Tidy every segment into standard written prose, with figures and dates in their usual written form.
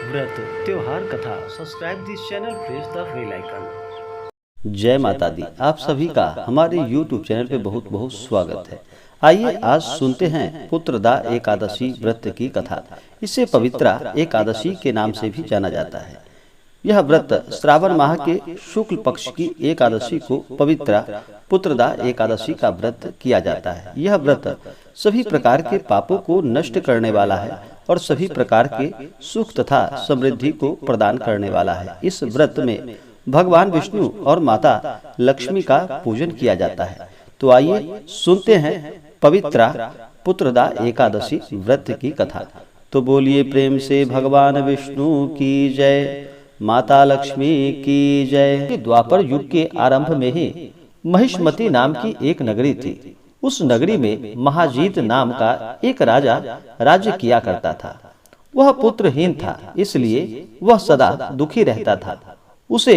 व्रत त्योहार कथा। Subscribe this channel, press the bell icon. जय माता दी। आप सभी का हमारे YouTube चैनल पे बहुत बहुत स्वागत है। आइए आज सुनते हैं पुत्रदा एकादशी व्रत की कथा। इसे पवित्रा एकादशी के नाम से भी जाना जाता है। यह व्रत श्रावण माह के शुक्ल पक्ष की एकादशी को पवित्रा पुत्रदा एकादशी का व्रत किया जाता है। यह व्रत सभी प्रकार के पापों को नष्ट करने वाला है और सभी प्रकार के सुख तथा समृद्धि को प्रदान करने वाला है। इस व्रत में भगवान विष्णु और माता लक्ष्मी का पूजन किया जाता है। तो आइए सुनते हैं पवित्रा पुत्रदा एकादशी व्रत की कथा। तो बोलिए प्रेम से भगवान विष्णु की जय, माता लक्ष्मी की जय। द्वापर युग के आरंभ में ही महिष्मती नाम की एक नगरी थी। उस नगरी में महाजीत नाम का एक राजा राज्य किया करता था। वह पुत्रहीन था, इसलिए वह सदा दुखी रहता था। उसे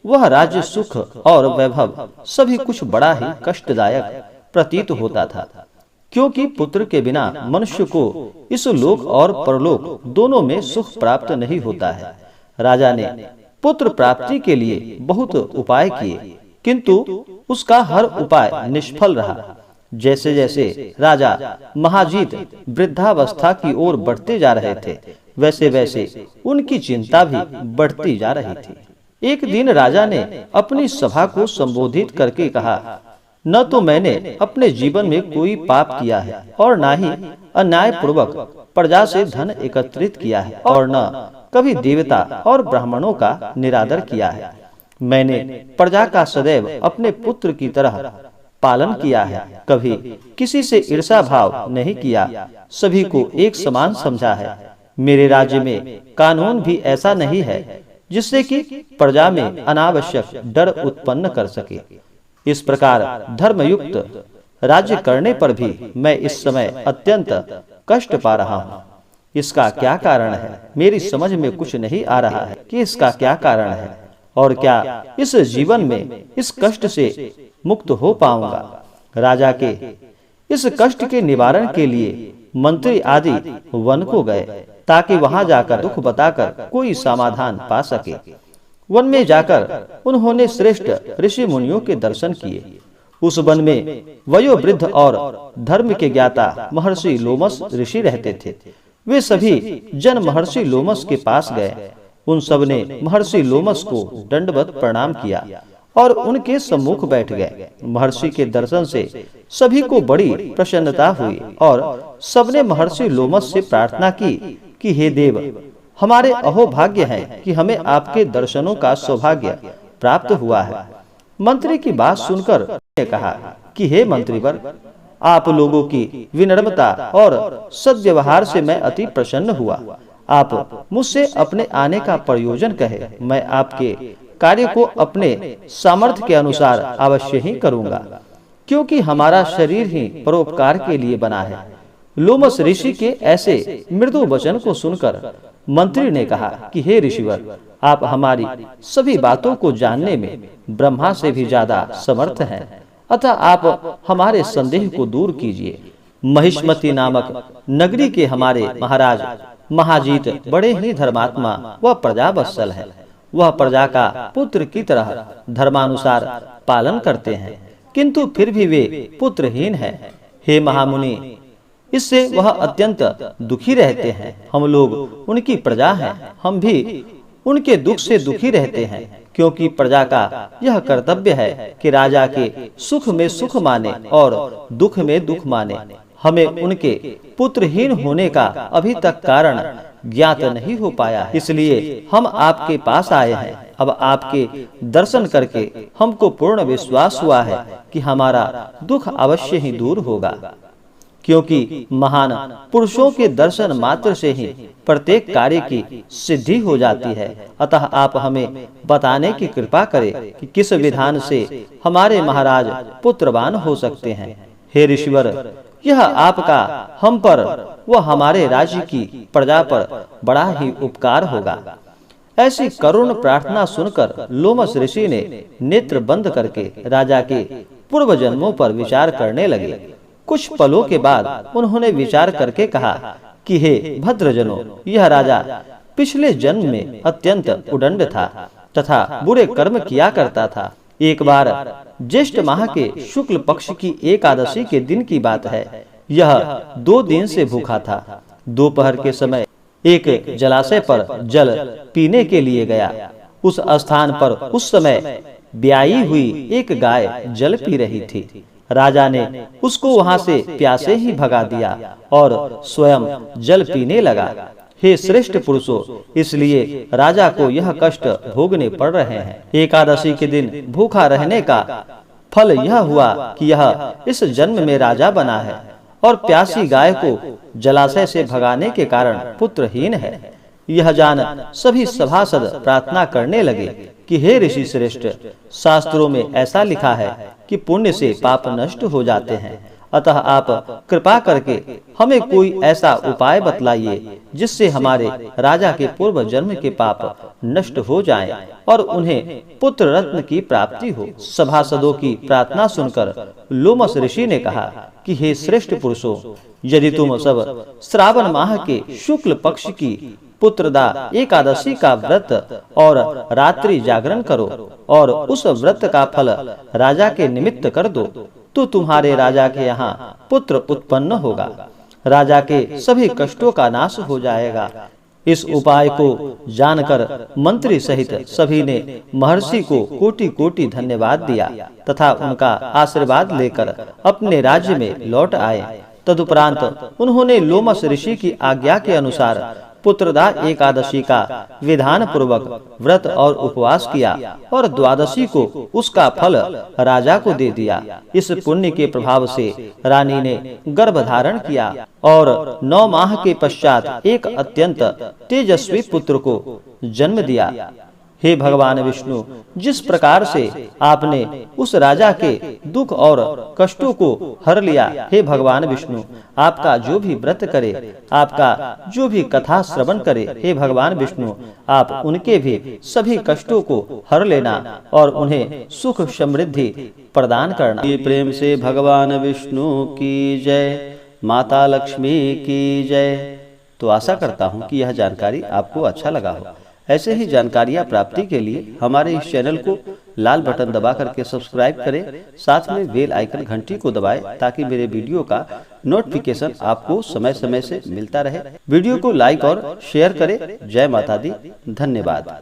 वह राज्य सुख और वैभव सभी कुछ बड़ा ही कष्टदायक प्रतीत होता था, क्योंकि पुत्र के बिना मनुष्य को इस लोक और परलोक दोनों में सुख प्राप्त नहीं होता है। राजा ने पुत्र प्राप्ति के लिए बहुत उपाय किए, किंतु उसका हर उपाय निष्फल रहा। जैसे जैसे राजा महाजीत वृद्धावस्था की ओर बढ़ते जा रहे थे, वैसे वैसे उनकी चिंता भी बढ़ती जा रही थी। एक दिन राजा ने अपनी सभा को संबोधित करके कहा, न तो मैंने अपने जीवन में कोई पाप किया है और न ही अन्याय पूर्वक प्रजा से धन एकत्रित किया है और न कभी देवता और ब्राह्मणों का निरादर किया है। मैंने प्रजा का सदैव अपने पुत्र की तरह पालन किया है, कभी किसी से ईर्षा भाव नहीं किया, सभी को एक समान समझा है। मेरे राज्य में कानून भी ऐसा नहीं है जिससे कि प्रजा में अनावश्यक डर उत्पन्न कर सके। इस प्रकार धर्मयुक्त राज्य करने पर भी मैं इस समय अत्यंत कष्ट पा रहा हूँ। इसका क्या कारण है? मेरी समझ में कुछ नहीं आ रहा है कि इसका क्या कारण है और क्या इस जीवन में इस कष्ट से मुक्त हो पाऊंगा। राजा के इस कष्ट के निवारण के लिए मंत्री आदि वन को गए, ताकि वहां जाकर दुख बताकर कोई समाधान पा सके। वन में जाकर उन्होंने श्रेष्ठ ऋषि मुनियों के दर्शन किए। उस वन में वयोवृद्ध और धर्म के ज्ञाता महर्षि लोमस ऋषि रहते थे। वे सभी जन महर्षि लोमस के पास गए। उन सब ने महर्षि लोमस को दंडवत प्रणाम किया और उनके सम्मुख बैठ गए। महर्षि के दर्शन से सभी को बड़ी प्रसन्नता हुई और सबने महर्षि लोमस से प्रार्थना की कि हे देव, हमारे अहोभाग्य है कि हमें आपके दर्शनों का सौभाग्य प्राप्त हुआ है। मंत्री की बात सुनकर ने कहा कि हे मंत्रीवर, आप लोगों की विनम्रता और सद्व्यवहार से मैं अति प्रसन्न हुआ। आप मुझसे अपने आने का प्रयोजन कहे, मैं आपके कार्य को अपने सामर्थ्य के अनुसार अवश्य ही करूंगा, क्योंकि हमारा शरीर ही परोपकार के लिए बना है। लोमस ऋषि के ऐसे मृदु वचन को सुनकर मंत्री ने कहा कि हे ऋषिवर, आप हमारी सभी बातों को जानने में ब्रह्मा से भी ज्यादा समर्थ हैं, अतः आप हमारे संदेह को दूर कीजिए। महिष्मती नामक नगरी के हमारे महाराज महाजीत बड़े ही धर्मात्मा व प्रजावत्सल है। वह प्रजा का पुत्र की तरह धर्मानुसार पालन करते हैं, किंतु फिर भी वे पुत्रहीन हैं। हे महामुनि, इससे वह अत्यंत दुखी रहते हैं। हम लोग उनकी प्रजा हैं, हम भी उनके दुख से दुखी रहते हैं, क्योंकि प्रजा का यह कर्तव्य है कि राजा के सुख में सुख माने और दुख में दुख माने। हमें उनके पुत्रहीन होने का अभी तक कारण ज्ञात नहीं हो पाया, इसलिए हम आपके पास आए हैं। अब आपके दर्शन करके हमको पूर्ण विश्वास हुआ है कि हमारा दुख अवश्य ही दूर होगा, क्योंकि महान पुरुषों के दर्शन मात्र से ही प्रत्येक कार्य की सिद्धि हो जाती है। अतः आप हमें बताने की कृपा करें कि किस विधान से हमारे महाराज पुत्रवान हो सकते हैं। हे ऋषिवर, यह आपका हम पर व हमारे राज्य की प्रजा पर बड़ा ही उपकार होगा। ऐसी करुण प्रार्थना सुनकर लोमस ऋषि ने नेत्र बंद करके राजा के पूर्व जन्मों पर विचार करने लगे। कुछ पलों के बाद उन्होंने विचार करके कहा कि हे भद्रजनों, यह राजा पिछले जन्म में अत्यंत उदंड था तथा बुरे कर्म किया करता था। एक बार ज्येष्ठ माह के शुक्ल पक्ष की एकादशी के दिन की बात है। यह 2 दिन से भूखा था। दोपहर के समय एक जलाशय पर जल पीने के लिए गया। उस स्थान पर उस समय ब्याई हुई एक गाय जल पी रही थी। राजा ने उसको वहां से प्यासे ही भगा दिया और स्वयं जल पीने लगा। हे श्रेष्ठ पुरुषों, इसलिए राजा को यह कष्ट भोगने पड़ रहे हैं। एकादशी के दिन भूखा रहने का फल यह हुआ कि यह इस जन्म में राजा बना है और प्यासी गाय को जलाशय से भगाने के कारण पुत्रहीन है। यह जान सभी सभासद प्रार्थना करने लगे कि हे ऋषि श्रेष्ठ, शास्त्रों में ऐसा लिखा है कि पुण्य से पाप नष्ट हो जाते हैं, अतः आप कृपा करके हमें कोई ऐसा उपाय बतलाइए जिससे हमारे राजा के पूर्व जन्म के पाप नष्ट हो जाएं और उन्हें पुत्र रत्न की प्राप्ति हो। सभासदों की प्रार्थना सुनकर लोमस ऋषि ने कहा कि हे श्रेष्ठ पुरुषों, यदि तुम सब श्रावण माह के शुक्ल पक्ष की पुत्रदा एकादशी का व्रत और रात्रि जागरण करो और उस व्रत का फल राजा के निमित्त कर दो, तो तुम्हारे राजा के यहाँ पुत्र उत्पन्न होगा। राजा के सभी कष्टों का नाश हो जाएगा। इस उपाय को जानकर मंत्री सहित सभी ने महर्षि को कोटि कोटि धन्यवाद दिया तथा उनका आशीर्वाद लेकर अपने राज्य में लौट आए। तदुपरांत उन्होंने लोमस ऋषि की आज्ञा के अनुसार पुत्रदा एकादशी का विधान पूर्वक व्रत और उपवास किया और द्वादशी को उसका फल राजा को दे दिया। इस पुण्य के प्रभाव से रानी ने गर्भ धारण किया और 9 माह के पश्चात एक अत्यंत तेजस्वी पुत्र को जन्म दिया। हे भगवान विष्णु, जिस प्रकार से आपने उस राजा के दुख और कष्टों को हर लिया, हे भगवान विष्णु, आपका जो भी व्रत करे, आपका जो भी कथा श्रवण करे, हे भगवान विष्णु, आप उनके भी सभी कष्टों को हर लेना और उन्हें सुख समृद्धि प्रदान करना। प्रेम से भगवान विष्णु की जय, माता लक्ष्मी की जय। तो आशा करता हूँ कि यह जानकारी आपको अच्छा लगा हो। ऐसे ही जानकारियाँ प्राप्ति के लिए हमारे इस चैनल को लाल बटन दबा करके सब्सक्राइब करें, साथ में बेल आइकन घंटी को दबाएं ताकि मेरे वीडियो का नोटिफिकेशन आपको समय समय से मिलता रहे। वीडियो को लाइक और शेयर करें। जय माता दी। धन्यवाद।